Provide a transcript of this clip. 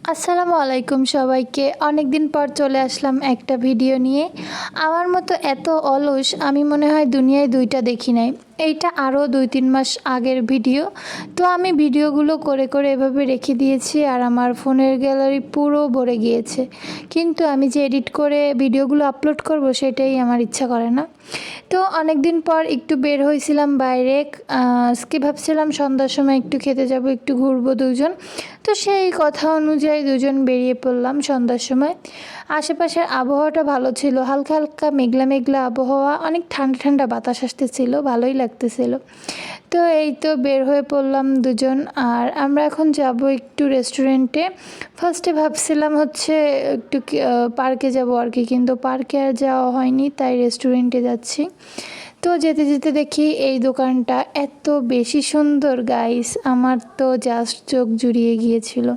আসসালামু আলাইকুম সবাইকে। অনেক দিন পর চলে আসলাম একটা ভিডিও নিয়ে। আমার মতো এত অলস আমি মনে হয় দুনিয়ায় ২টা দেখি নাই। এইটা আরও ২-৩ মাস আগের ভিডিও। তো আমি ভিডিওগুলো করে করে এভাবে রেখে দিয়েছি আর আমার ফোনের গ্যালারি পুরো ভরে গিয়েছে। কিন্তু আমি যে এডিট করে ভিডিওগুলো আপলোড করব সেটাই আমার ইচ্ছা করে না। তো অনেক দিন পর একটু বের হয়েছিলাম বাইরে। আজকে ভাবছিলাম সন্ধ্যার সময় একটু খেতে যাব, একটু ঘুরবো দুজন। তো সেই কথা অনুযায়ী দুজন বেরিয়ে পড়লাম সন্ধ্যার সময়। আশেপাশের আবহাওয়াটা ভালো ছিল, হালকা হালকা মেঘলা মেঘলা আবহাওয়া, অনেক ঠান্ডা ঠান্ডা বাতাস আসতেছিল, ভালোই লাগতেছিল। তো এই তো বের হয়ে পড়লাম দুজন, আর আমরা এখন যাব একটু রেস্টুরেন্টে। ফার্স্টে ভাবছিলাম হচ্ছে একটু পার্কে যাব আর কি, কিন্তু পার্কে আর যাওয়া হয়নি, তাই রেস্টুরেন্টে যাচ্ছি। তো যেতে যেতে দেখি এই দোকানটা এত বেশি সুন্দর গাইস, আমার তো জাস্ট চোখ জুড়িয়ে গিয়েছিল।